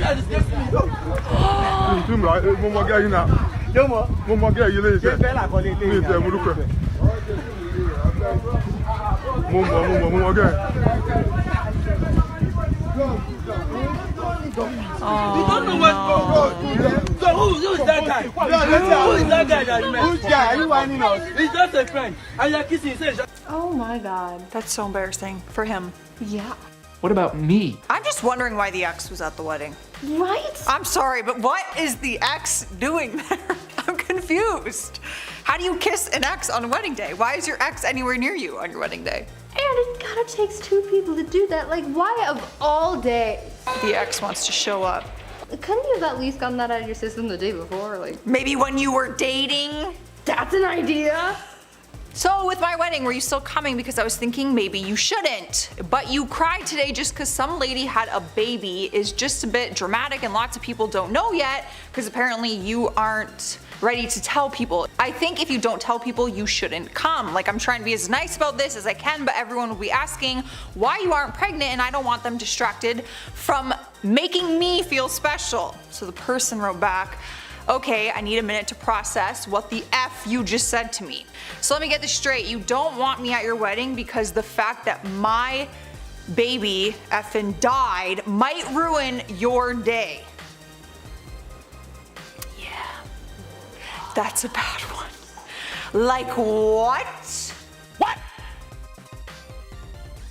are disgracing me. Tu me l'as, mon gars, il a. Mon gars, il est. Mon gars. You don't know what's going on. So who is that guy? Who is that guy that you met? Which guy? Are you whining us? He's just a friend. And you're kissing his. Oh my god. That's so embarrassing for him. Yeah. What about me? I'm just wondering why the ex was at the wedding. Right? I'm sorry, but what is the ex doing there? I'm confused. How do you kiss an ex on a wedding day? Why is your ex anywhere near you on your wedding day? And it kind of takes two people to do that. Like, why of all days? The ex wants to show up. Couldn't you have at least gotten that out of your system the day before? Like, Maybe when you were dating? that's an idea. So with my wedding, were you still coming? Because I was thinking maybe you shouldn't. But you cried today just because some lady had a baby is just a bit dramatic and lots of people don't know yet because apparently you aren't ready to tell people. I think if you don't tell people, you shouldn't come. Like, I'm trying to be as nice about this as I can, but everyone will be asking why you aren't pregnant and I don't want them distracted from making me feel special. So the person wrote back, okay, I need a minute to process what the F you just said to me. So let me get this straight. You don't want me at your wedding because the fact that my baby effing died might ruin your day. Yeah, that's a bad one. Like what? What?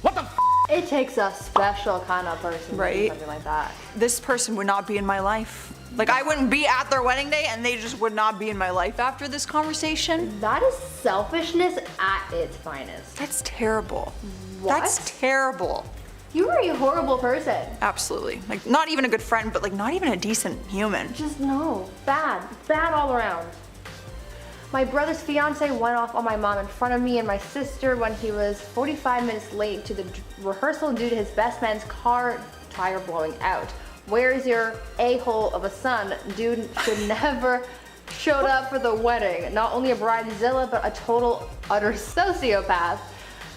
What the f? It takes a special kind of person to do Right. something like that. This person would not be in my life. Like, I wouldn't be at their wedding day and they just would not be in my life after this conversation. That is selfishness at its finest. That's terrible. What? That's terrible. You are a horrible person. Absolutely. Like, not even a good friend, but like not even a decent human. Just no. Bad. Bad all around. My brother's fiance went off on my mom in front of me and my sister when he was 45 minutes late to the rehearsal due to his best man's car tire blowing out. Where's your a-hole of a son? Dude should never showed up for the wedding. Not only a bridezilla, but a total utter sociopath.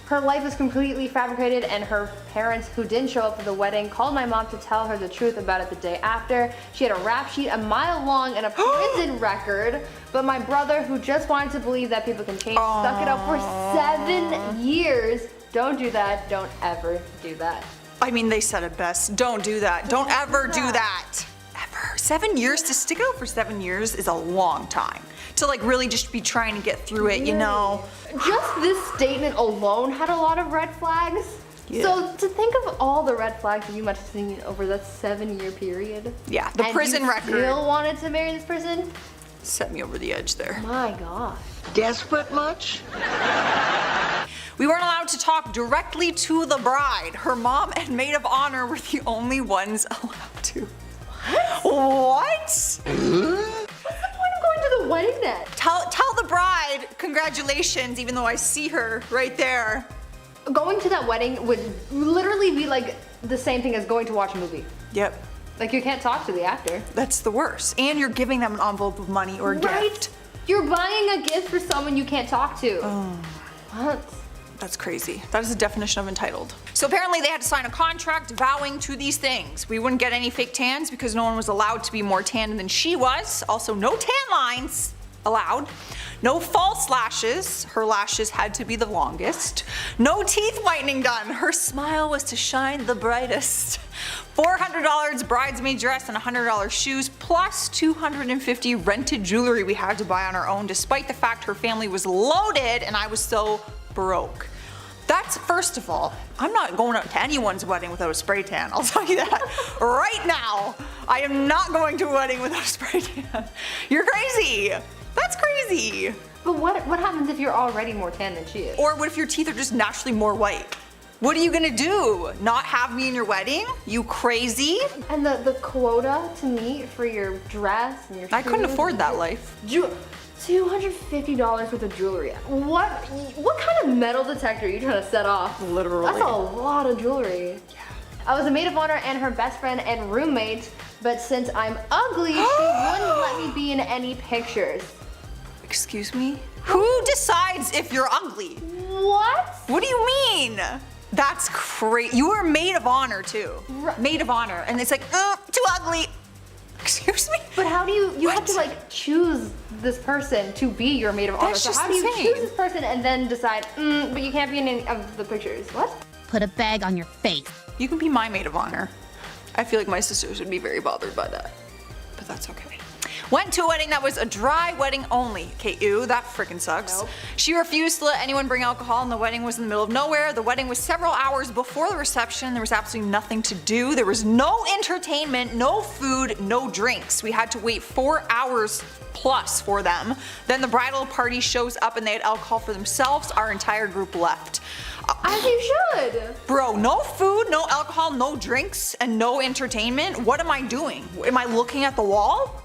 Her life is completely fabricated and her parents who didn't show up for the wedding called my mom to tell her the truth about it the day after. She had a rap sheet a mile long and a prison record, but my brother who just wanted to believe that people can change stuck it up for 7 years. Don't do that. Don't ever do that. I mean, they said it best. Don't do that. Don't ever do that. Ever. 7 years? To stick it out for 7 years is a long time. To like really just be trying to get through it, you know? Just this statement alone had a lot of red flags. Yeah. So to think of all the red flags that you must have seen over that 7-year period. Yeah, the and prison you record still wanted to marry this person? set me over the edge there. My God. Desperate much? We weren't allowed to talk directly to the bride. Her mom and maid of honor were the only ones allowed to. What? What's the point of going to the wedding then? Tell the bride congratulations, even though I see her right there. Going to that wedding would literally be like the same thing as going to watch a movie. Yep. Like you can't talk to the actor. That's the worst. And you're giving them an envelope of money or a gift. You're buying a gift for someone you can't talk to. What? That's crazy. That is the definition of entitled. So apparently they had to sign a contract vowing to these things. We wouldn't get any fake tans because no one was allowed to be more tan than she was. Also, no tan lines allowed. No false lashes. Her lashes had to be the longest. No teeth whitening done. Her smile was to shine the brightest. $400 bridesmaid dress and $100 shoes plus $250 rented jewelry we had to buy on our own despite the fact her family was loaded and I was so broke. That's, first of all, I'm not going out to anyone's wedding without a spray tan, I'll tell you that right now. I am not going to a wedding without a spray tan. You're crazy. That's crazy. But what happens if you're already more tan than she is? Or what if your teeth are just naturally more white? What are you gonna do? Not have me in your wedding? You crazy? And the quota to meet for your dress and your I couldn't shoes afford and that your- life. $250 worth of jewelry. What kind of metal detector are you trying to set off? Literally. That's a lot of jewelry. Yeah. I was a maid of honor and her best friend and roommate, but since I'm ugly, she wouldn't let me be in any pictures. Excuse me? Who decides if you're ugly? What? What do you mean? That's crazy. You were maid of honor too. Maid of honor. And it's like, too ugly. Excuse me? But how do you have to like choose this person to be your maid of honor? That's So just how do you insane. choose this person and then decide, but you can't be in any of the pictures? What? Put a bag on your face. You can be my maid of honor. I feel like my sisters would be very bothered by that. But that's okay. Went to a wedding that was a dry wedding only. Okay, ew, that freaking sucks. Nope. She refused to let anyone bring alcohol and the wedding was in the middle of nowhere. The wedding was several hours before the reception. There was absolutely nothing to do. There was no entertainment, no food, no drinks. We had to wait 4 hours plus for them. Then the bridal party shows up and they had alcohol for themselves. Our entire group left. As you should. Bro, no food, no alcohol, no drinks, and no entertainment? What am I doing? Am I looking at the wall?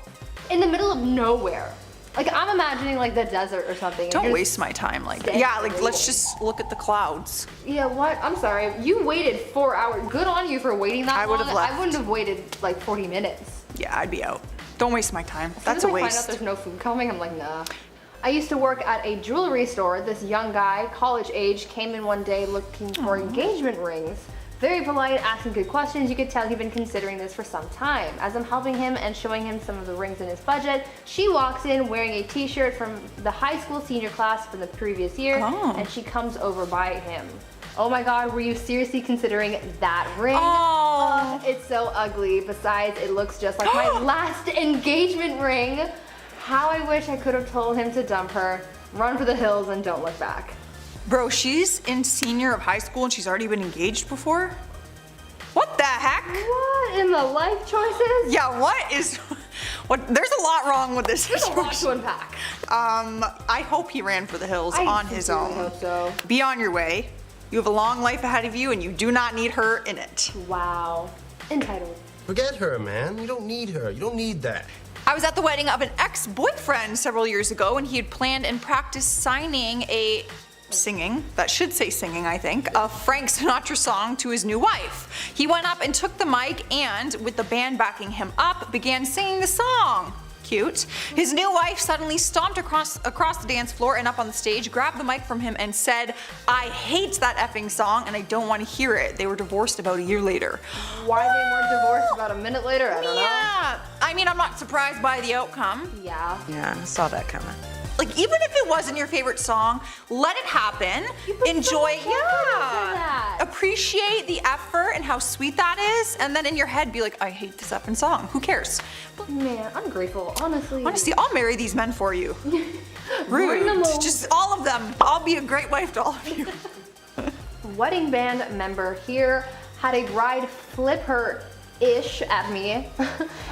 In the middle of nowhere. Like I'm imagining like the desert or something. Don't waste my time like that. Yeah, like let's just look at the clouds. Yeah, what? I'm sorry. You waited 4 hours. Good on you for waiting that I long. would've left. I wouldn't have waited like 40 minutes. Yeah, I'd be out. Don't waste my time. That's As a soon as I find out waste. there's no food coming, I'm like, nah. I used to work at a jewelry store. This young guy, college age, came in one day looking for engagement rings. Very polite, asking good questions. You could tell he'd been considering this for some time. As I'm helping him and showing him some of the rings in his budget, she walks in wearing a t-shirt from the high school senior class from the previous year, and she comes over by him. Oh my god, were you seriously considering that ring? Oh. It's so ugly. Besides, it looks just like my last engagement ring. How I wish I could have told him to dump her, run for the hills, and don't look back. Bro, she's in senior of high school and she's already been engaged before? What the heck? What in the life choices? Yeah, what is... What? There's a lot wrong with this There's a lot to situation. unpack. I hope he ran for the hills on his sincerely own. hope so. Be on your way. You have a long life ahead of you and you do not need her in it. Wow. Entitled. Forget her, man. You don't need her. You don't need that. I was at the wedding of an ex-boyfriend several years ago and he had planned and practiced singing, I think, a Frank Sinatra song to his new wife. He went up and took the mic and, with the band backing him up, began singing the song. Cute. His new wife suddenly stomped across the dance floor and up on the stage, grabbed the mic from him and said, "I hate that effing song and I don't want to hear it." They were divorced about a year later. Why they weren't divorced about a minute later, I don't know. Yeah. I mean, I'm not surprised by the outcome. Yeah. Yeah, I saw that coming. Like, even if it wasn't your favorite song, let it happen. Enjoy, so much effort into yeah. that. Appreciate the effort and how sweet that is, and then in your head be like, I hate this effing song. Who cares? Man, ungrateful, honestly. Honestly, I'll marry these men for you. Bring them Rude. over. Just all of them. I'll be a great wife to all of you. Wedding band member here had a bride flip her-ish at me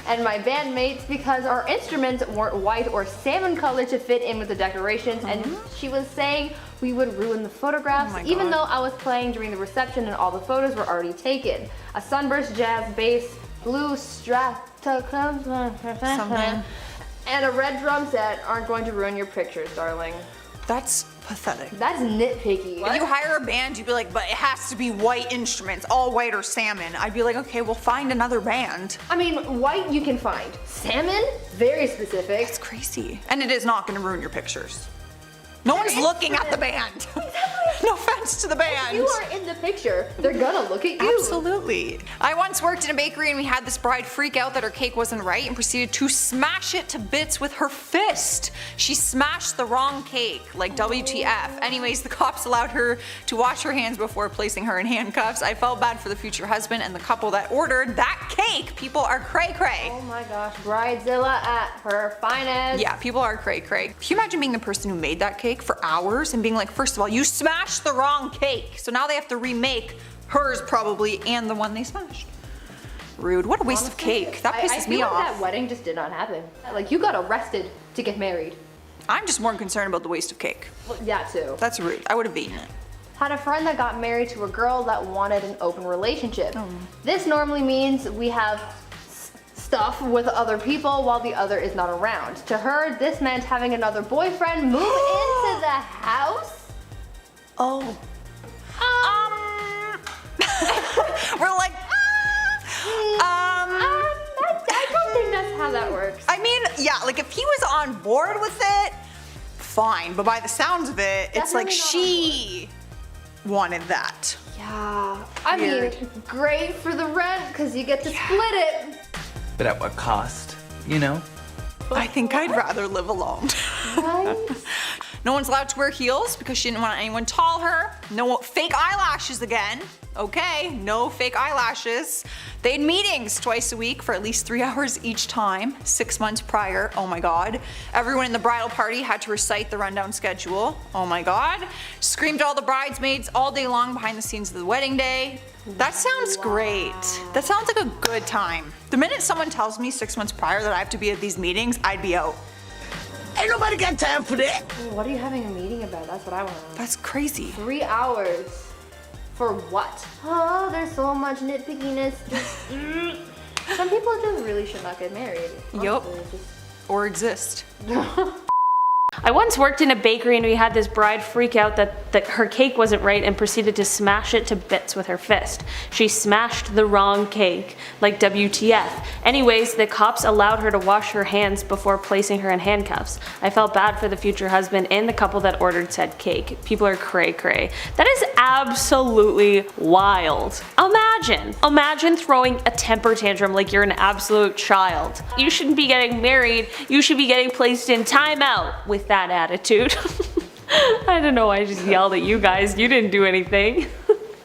and my bandmates because our instruments weren't white or salmon colored to fit in with the decorations, and she was saying we would ruin the photographs, Oh my even God. though I was playing during the reception and all the photos were already taken. A sunburst jazz bass, blue Stratocaster, Something. and a red drum set aren't going to ruin your pictures, darling. That's pathetic. That's nitpicky. If you hire a band, you'd be like, but it has to be white instruments, all white or salmon. I'd be like, okay, we'll find another band. I mean, white you can find. Salmon? Very specific. It's crazy. And it is not gonna ruin your pictures. No one's looking at the band. No offense to the band. If you are in the picture, they're gonna look at you. Absolutely. I once worked in a bakery and we had this bride freak out that her cake wasn't right and proceeded to smash it to bits with her fist. She smashed the wrong cake, like WTF. Anyways, the cops allowed her to wash her hands before placing her in handcuffs. I felt bad for the future husband and the couple that ordered that cake. People are cray-cray. Oh my gosh, bridezilla at her finest. Yeah, people are cray-cray. Can you imagine being the person who made that cake for hours and being like, first of all, you smashed the wrong cake, so now they have to remake hers probably and the one they smashed. Rude. What a waste of cake. That pisses I feel me like off. that wedding just did not happen. Like, you got arrested to get married. I'm just more concerned about the waste of cake. Well, that too. That's rude. I would have eaten it. Had a friend that got married to a girl that wanted an open relationship. This normally means we have stuff with other people while the other is not around. To her, this meant having another boyfriend move into the house. Oh. We're like, I don't think that's how that works. I mean, yeah, like if he was on board with it, fine. But by the sounds of it, it's like Definitely not she wanted that. Yeah, I mean, great for the rent because you get to split it. But at what cost, you know? I think I'd rather live alone. Right? No one's allowed to wear heels because she didn't want anyone tall her. No fake eyelashes again. Okay, no fake eyelashes. They had meetings twice a week for at least 3 hours each time, 6 months prior. Oh my god. Everyone in the bridal party had to recite the rundown schedule. Oh my god. Screamed at all the bridesmaids all day long behind the scenes of the wedding day. That sounds great. That sounds like a good time. The minute someone tells me 6 months prior that I have to be at these meetings, I'd be out. Ain't nobody got time for that. What are you having a meeting about? That's what I want to know. That's crazy. 3 hours. For what? Oh, there's so much nitpickiness. Some people just really should not get married. Yup. Honestly, Or exist. I once worked in a bakery and we had this bride freak out that her cake wasn't right and proceeded to smash it to bits with her fist. She smashed the wrong cake, like WTF. Anyways, the cops allowed her to wash her hands before placing her in handcuffs. I felt bad for the future husband and the couple that ordered said cake. People are cray cray. That is absolutely wild. Imagine throwing a temper tantrum like you're an absolute child. You shouldn't be getting married, you should be getting placed in timeout with that attitude. I don't know why I just yelled at you guys. You didn't do anything.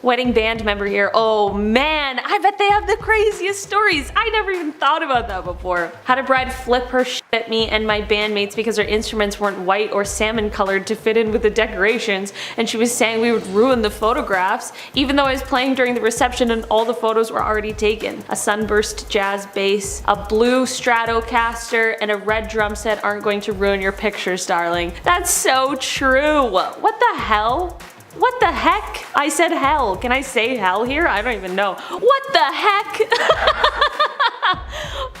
Wedding band member here. Oh man, I bet they have the craziest stories. I never even thought about that before. Had a bride flip her shit at me and my bandmates because her instruments weren't white or salmon colored to fit in with the decorations, and she was saying we would ruin the photographs, even though I was playing during the reception and all the photos were already taken. A sunburst jazz bass, a blue Stratocaster, and a red drum set aren't going to ruin your pictures, darling. That's so true. What the hell? What the heck? I said hell. Can I say hell here? I don't even know. What the heck?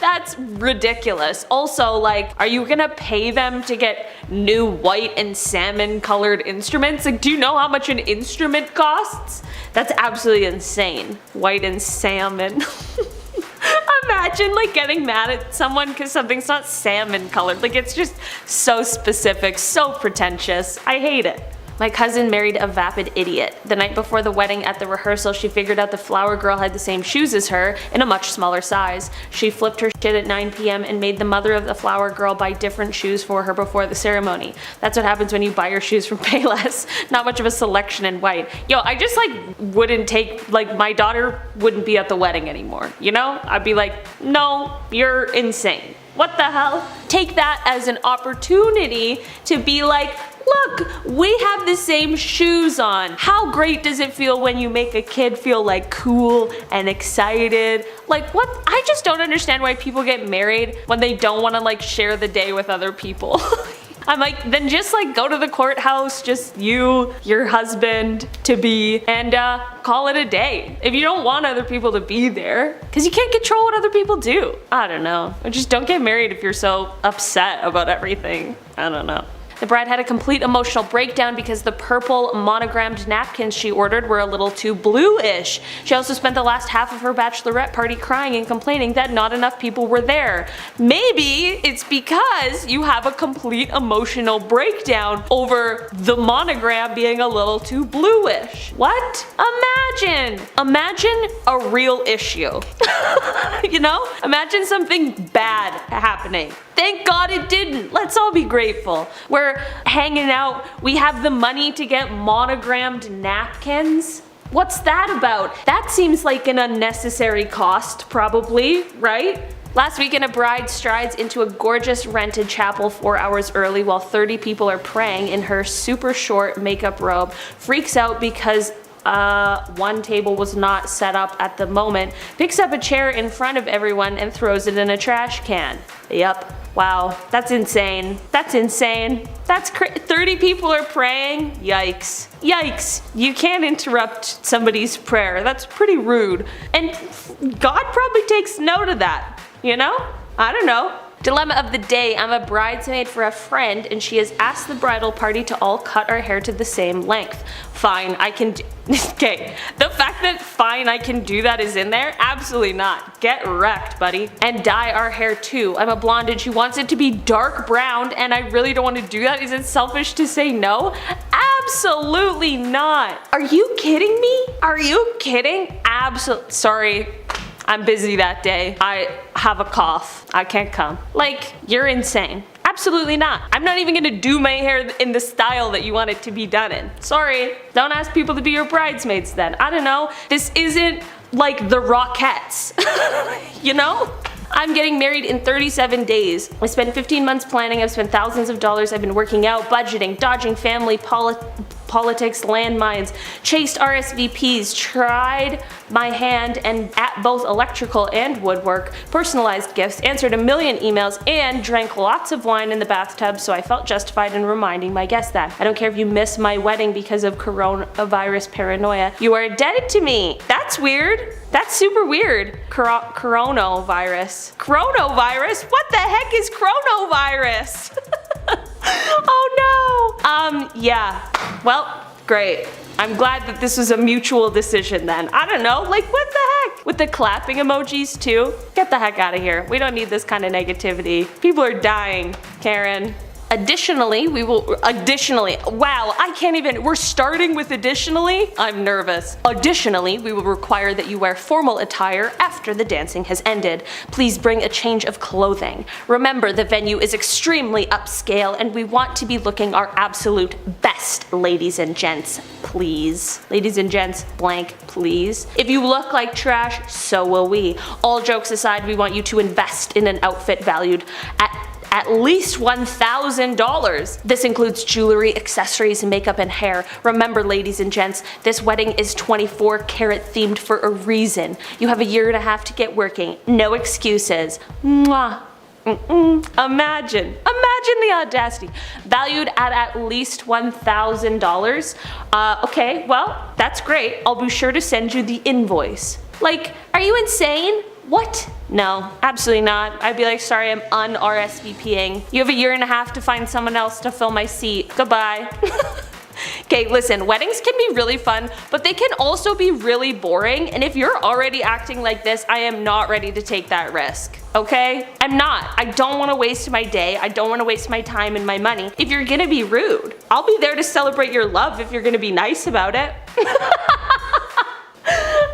That's ridiculous. Also, like, are you gonna pay them to get new white and salmon colored instruments? Like, do you know how much an instrument costs? That's absolutely insane. White and salmon. Imagine like getting mad at someone because something's not salmon colored. Like, it's just so specific, so pretentious. I hate it. My cousin married a vapid idiot. The night before the wedding at the rehearsal, she figured out the flower girl had the same shoes as her in a much smaller size. She flipped her shit at 9 p.m. and made the mother of the flower girl buy different shoes for her before the ceremony. That's what happens when you buy your shoes from Payless. Not much of a selection in white. Yo, I just like wouldn't take, like my daughter wouldn't be at the wedding anymore, you know? I'd be like, no, you're insane. What the hell? Take that as an opportunity to be like, look, we have the same shoes on. How great does it feel when you make a kid feel like cool and excited? Like what? I just don't understand why people get married when they don't want to like share the day with other people. I'm like, then just like go to the courthouse, just you, your husband to be, and call it a day. If you don't want other people to be there, because you can't control what other people do. I don't know. Just don't get married if you're so upset about everything. I don't know. The bride had a complete emotional breakdown because the purple monogrammed napkins she ordered were a little too bluish. She also spent the last half of her bachelorette party crying and complaining that not enough people were there. Maybe it's because you have a complete emotional breakdown over the monogram being a little too bluish. What? Imagine a real issue. You know? Imagine something bad happening. Thank God it didn't. Let's all be grateful. We're hanging out. We have the money to get monogrammed napkins. What's that about? That seems like an unnecessary cost, probably, right? Last weekend, a bride strides into a gorgeous rented chapel 4 hours early while 30 people are praying in her super short makeup robe, freaks out because one table was not set up at the moment, picks up a chair in front of everyone and throws it in a trash can. Yup. Wow, that's insane. That's insane. That's 30 people are praying? Yikes. Yikes. You can't interrupt somebody's prayer. That's pretty rude. And God probably takes note of that, you know? I don't know. Dilemma of the day. I'm a bridesmaid for a friend and she has asked the bridal party to all cut our hair to the same length. Fine, I can do okay, the fact that fine I can do that is in there? Absolutely not. Get wrecked, buddy. And dye our hair too. I'm a blonde and she wants it to be dark brown and I really don't want to do that. Is it selfish to say no? Absolutely not. Are you kidding me? Are you kidding? Absolutely. Sorry. I'm busy that day. I have a cough. I can't come. Like, you're insane. Absolutely not. I'm not even gonna do my hair in the style that you want it to be done in. Sorry. Don't ask people to be your bridesmaids then. I don't know. This isn't like the Rockettes. You know? I'm getting married in 37 days. I spent 15 months planning. I've spent thousands of dollars. I've been working out, budgeting, dodging family politics, landmines, chased RSVPs, tried my hand and at both electrical and woodwork, personalized gifts, answered a million emails, and drank lots of wine in the bathtub, so I felt justified in reminding my guests that. I don't care if you miss my wedding because of coronavirus paranoia. You are indebted to me. That's weird. That's super weird. Coronavirus. Coronavirus? What the heck is coronavirus? Oh no. Yeah. Well, great. I'm glad that this was a mutual decision then. I don't know, like what the heck? With the clapping emojis too? Get the heck out of here. We don't need this kind of negativity. People are dying, Karen. Additionally, wow, I can't even, we're starting with additionally? I'm nervous. Additionally, we will require that you wear formal attire after the dancing has ended. Please bring a change of clothing. Remember, the venue is extremely upscale and we want to be looking our absolute best, ladies and gents, please. Ladies and gents, blank, please. If you look like trash, so will we. All jokes aside, we want you to invest in an outfit valued at least $1,000. This includes jewelry, accessories, makeup, and hair. Remember, ladies and gents, this wedding is 24 karat themed for a reason. You have a year and a half to get working. No excuses. Mwah. Imagine the audacity. Valued at least $1,000. Okay, well, that's great. I'll be sure to send you the invoice. Like, are you insane? What? No, absolutely not. I'd be like, sorry, I'm un-RSVPing. You have a year and a half to find someone else to fill my seat. Goodbye. Okay, listen, weddings can be really fun, but they can also be really boring, and if you're already acting like this, I am not ready to take that risk. Okay? I'm not. I don't want to waste my day. I don't want to waste my time and my money if you're gonna be rude. I'll be there to celebrate your love if you're gonna be nice about it.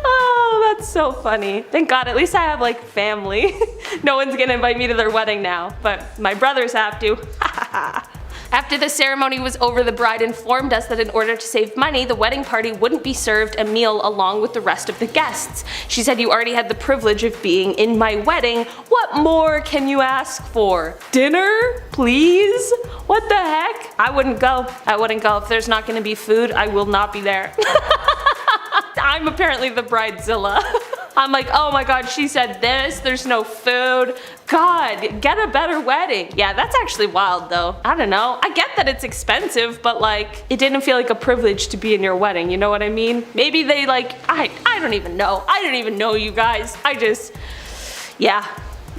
Oh, that's so funny. Thank God, at least I have like family. No one's gonna invite me to their wedding now, but my brothers have to. After the ceremony was over, the bride informed us that in order to save money, the wedding party wouldn't be served a meal along with the rest of the guests. She said, you already had the privilege of being in my wedding. What more can you ask for? Dinner? Please? What the heck? I wouldn't go. I wouldn't go. If there's not gonna be food, I will not be there. I'm apparently the bridezilla. I'm like, oh my god, she said this, there's no food. God, get a better wedding. Yeah, that's actually wild though. I don't know. I get that it's expensive, but like, it didn't feel like a privilege to be in your wedding, you know what I mean? Maybe they like, I don't even know. I don't even know, you guys. Yeah,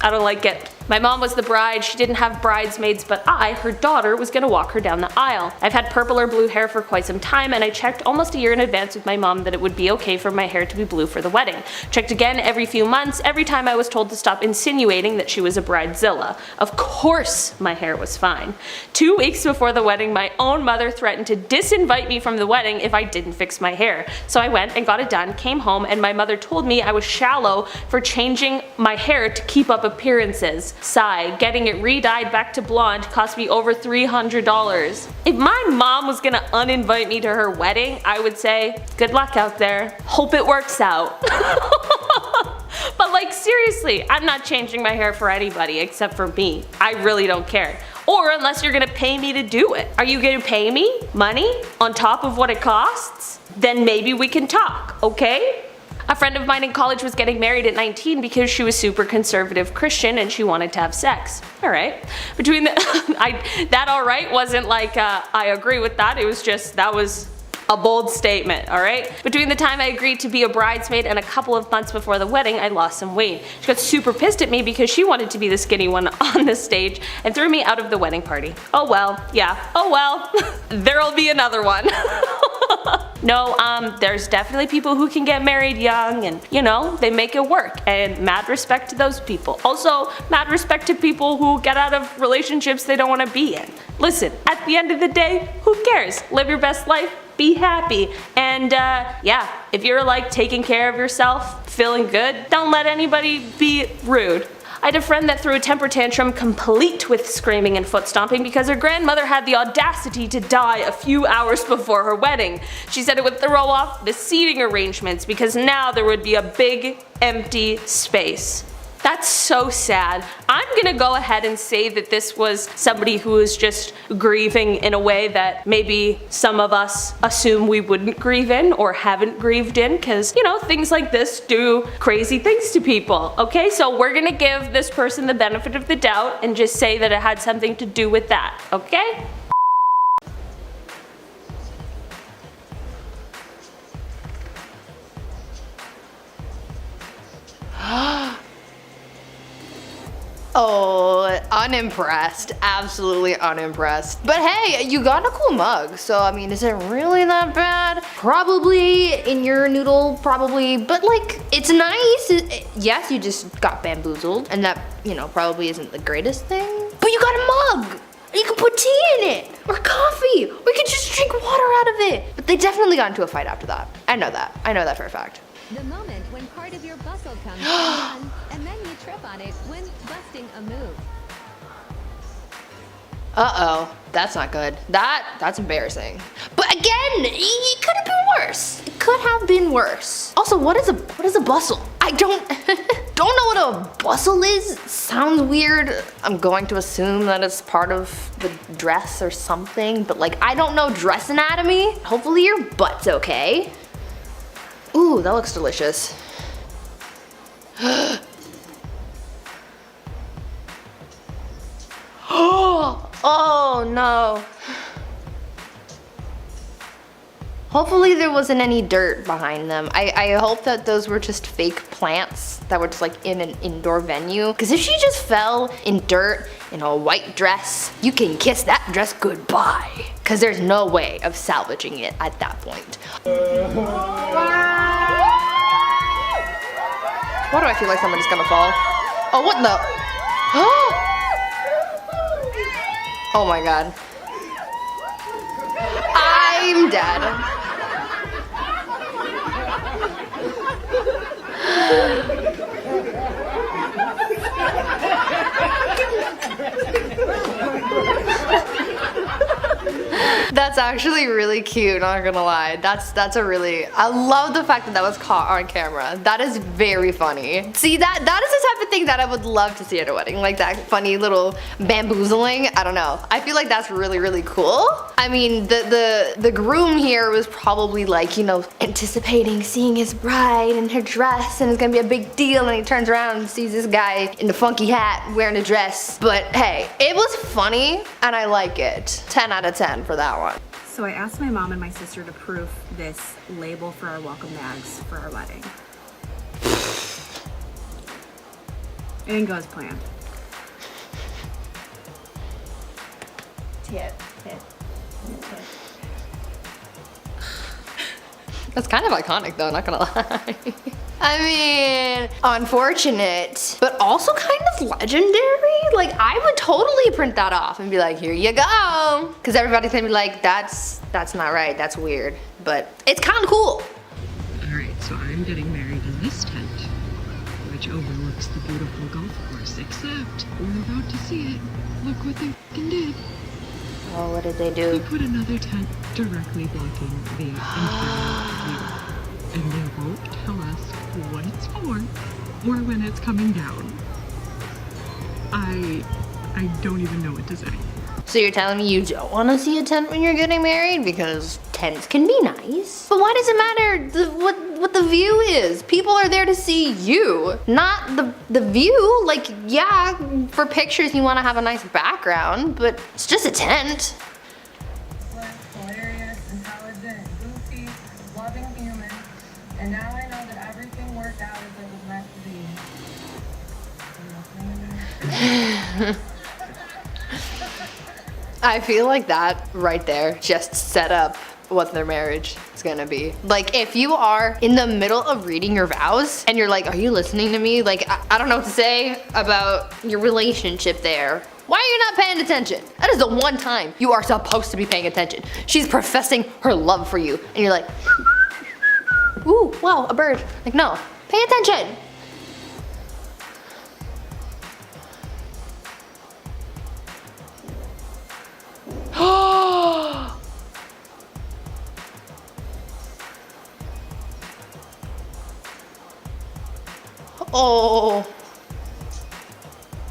I don't like it. My mom was the bride, she didn't have bridesmaids, but I, her daughter, was gonna walk her down the aisle. I've had purple or blue hair for quite some time, and I checked almost a year in advance with my mom that it would be okay for my hair to be blue for the wedding. Checked again every few months, every time I was told to stop insinuating that she was a bridezilla. Of course my hair was fine. 2 weeks before the wedding, my own mother threatened to disinvite me from the wedding if I didn't fix my hair. So I went and got it done, came home, and my mother told me I was shallow for changing my hair to keep up appearances. Sigh, getting it re-dyed back to blonde cost me over $300. If my mom was gonna uninvite me to her wedding, I would say, good luck out there. Hope it works out. But like seriously, I'm not changing my hair for anybody except for me. I really don't care. Or unless you're gonna pay me to do it. Are you gonna pay me money on top of what it costs? Then maybe we can talk, okay? A friend of mine in college was getting married at 19 because she was super conservative Christian and she wanted to have sex. Alright. Between the that alright wasn't like I agree with that, it was just, that was a bold statement, alright? Between the time I agreed to be a bridesmaid and a couple of months before the wedding, I lost some weight. She got super pissed at me because she wanted to be the skinny one on the stage and threw me out of the wedding party. Oh well, yeah, oh well. There'll be another one. No, there's definitely people who can get married young and, you know, they make it work. And mad respect to those people. Also, mad respect to people who get out of relationships they don't want to be in. Listen, at the end of the day, who cares? Live your best life, be happy. And yeah, if you're like taking care of yourself, feeling good, don't let anybody be rude. I had a friend that threw a temper tantrum complete with screaming and foot stomping because her grandmother had the audacity to die a few hours before her wedding. She said it would throw off the seating arrangements because now there would be a big empty space. That's so sad. I'm gonna go ahead and say that this was somebody who was just grieving in a way that maybe some of us assume we wouldn't grieve in or haven't grieved in, because, you know, things like this do crazy things to people. Okay, so we're gonna give this person the benefit of the doubt and just say that it had something to do with that, okay? Oh, unimpressed. Absolutely unimpressed. But hey, you got a cool mug, so I mean, is it really that bad? Probably in your noodle, probably, but like, it's nice. Yes, you just got bamboozled, and that, you know, probably isn't the greatest thing. But you got a mug! You can put tea in it, or coffee, or you can just drink water out of it. But they definitely got into a fight after that. I know that for a fact. The moment when part of your bustle comes undone, and then you trip on it when busting a move. Uh-oh, that's not good. That's embarrassing. But again, it could have been worse. It could have been worse. Also, what is a bustle? I don't know what a bustle is. Sounds weird. I'm going to assume that it's part of the dress or something, but like, I don't know dress anatomy. Hopefully your butt's okay. Ooh, that looks delicious. Oh no. Hopefully there wasn't any dirt behind them. I hope that those were just fake plants that were just like in an indoor venue. Because if she just fell in dirt in a white dress, you can kiss that dress goodbye. Because there's no way of salvaging it at that point. Why do I feel like somebody's gonna fall? Oh, what the? Oh my god. I'm dead. That's actually really cute, not gonna lie. That's a really, I love the fact that that was caught on camera. That is very funny. See, that is the type of thing that I would love to see at a wedding, like that funny little bamboozling. I don't know. I feel like that's really, really cool. I mean, the groom here was probably like, you know, anticipating seeing his bride in her dress and it's gonna be a big deal, and he turns around and sees this guy in the funky hat wearing a dress. But hey, it was funny and I like it. 10 out of 10 for that one. So I asked my mom and my sister to proof this label for our welcome bags for our wedding. It didn't go as planned. Tit. That's kind of iconic though, not gonna lie. I mean, unfortunate, but also kind of legendary. Like, I would totally print that off and be like, here you go. Because everybody's gonna be like, that's not right, that's weird. But it's kind of cool. Alright, so I'm getting married in this tent, which overlooks the beautiful golf course, except we're about to see it. Look what they f***ing did. Oh, what did they do? They put another tent directly blocking the entire view. And they won't tell us what it's for or when it's coming down. I don't even know what to say. So you're telling me you don't want to see a tent when you're getting married? Because tents can be nice. But why does it matter what the view is? People are there to see you, not the view. Like, yeah, for pictures you want to have a nice background, but it's just a tent. Hilarious, intelligent, goofy, loving human. And now I know that everything worked out as it was meant to be. I feel like that right there just set up what their marriage it's gonna be. Like, if you are in the middle of reading your vows and you're like, are you listening to me? Like, I don't know what to say about your relationship there. Why are you not paying attention? That is the one time you are supposed to be paying attention. She's professing her love for you, and you're like, ooh, wow, a bird. Like, no, pay attention. Oh.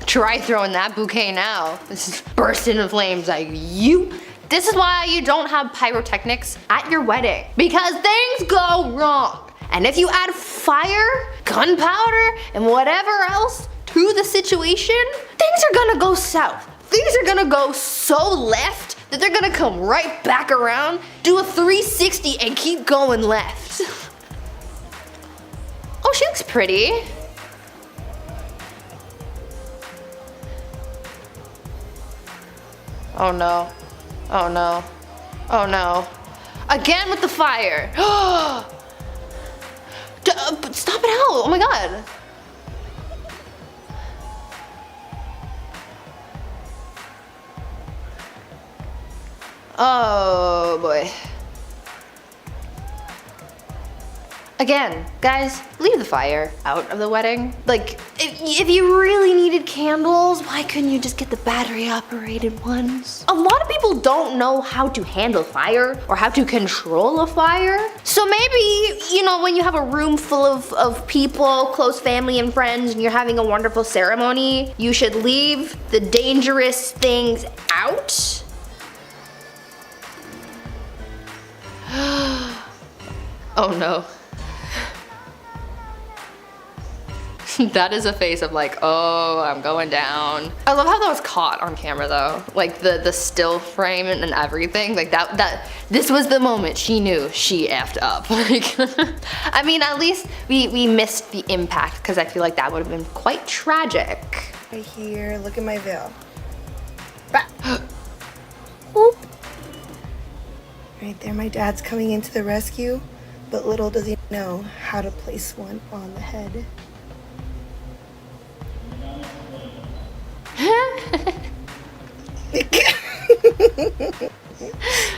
Try throwing that bouquet now. This is bursting into flames like you. This is why you don't have pyrotechnics at your wedding. Because things go wrong. And if you add fire, gunpowder, and whatever else to the situation, things are gonna go south. Things are gonna go so left that they're gonna come right back around, do a 360 and keep going left. Oh, she looks pretty. Oh no. Oh no. Oh no. Again with the fire. Stop it out. Oh my god. Oh boy. Again, guys, leave the fire out of the wedding. Like, if you really needed candles, why couldn't you just get the battery operated ones? A lot of people don't know how to handle fire or how to control a fire. So maybe, you know, when you have a room full of people, close family and friends, and you're having a wonderful ceremony, you should leave the dangerous things out. Oh no. That is a face of like, oh, I'm going down. I love how that was caught on camera though. Like the still frame and everything. Like this was the moment she knew she effed up. Like, I mean, at least we missed the impact because I feel like that would have been quite tragic. Right here, look at my veil. Oop. Right there, my dad's coming into the rescue, but little does he know how to place one on the head.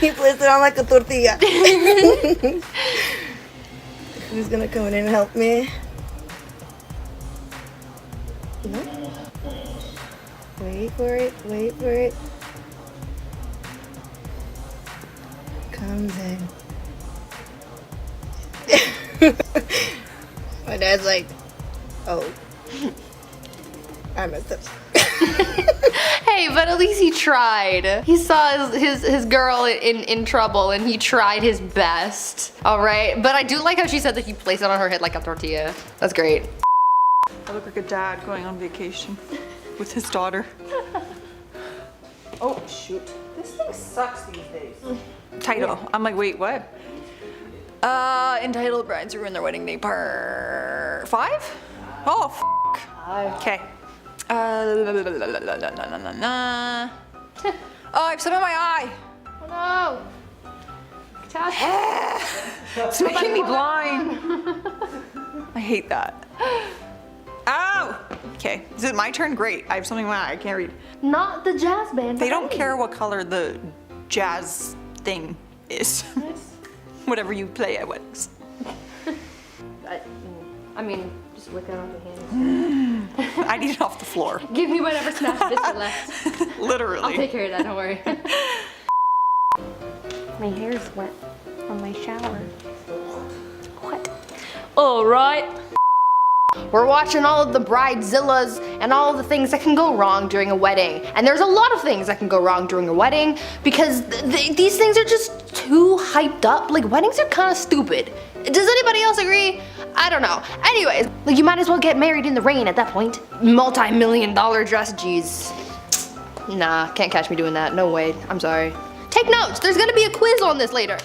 He placed it on like a tortilla. Who's gonna come in and help me? No? Wait for it, wait for it. Comes in. My dad's like, oh, I messed up. Hey, but at least he tried. He saw his girl in trouble and he tried his best. All right, but I do like how she said that he placed it on her head like a tortilla. That's great. I look like a dad going on vacation with his daughter. Oh shoot, this thing sucks these days. Title, I'm like, wait, what? Entitled brides ruin their wedding day part 5? Oh, okay. Oh, I have some in my eye. Oh no. It's making me blind. I hate that. Ow! Okay, is it my turn? Great, I have something in my eye, I can't read. Not the jazz band. They don't care what color the jazz thing is. Whatever you play at weddings. I mean, just lick it off your hands. I need it off the floor. Give me whatever snack biscuit left. Literally. I'll take care of that, don't worry. My hair's wet from my shower. What? Alright. We're watching all of the bridezillas and all of the things that can go wrong during a wedding. And there's a lot of things that can go wrong during a wedding because these things are just too hyped up. Like, weddings are kind of stupid. Does anybody else agree? I don't know. Anyways, like, you might as well get married in the rain at that point. Multi-million-dollar dress, jeez. Nah, can't catch me doing that. No way. I'm sorry. Take notes. There's gonna be a quiz on this later.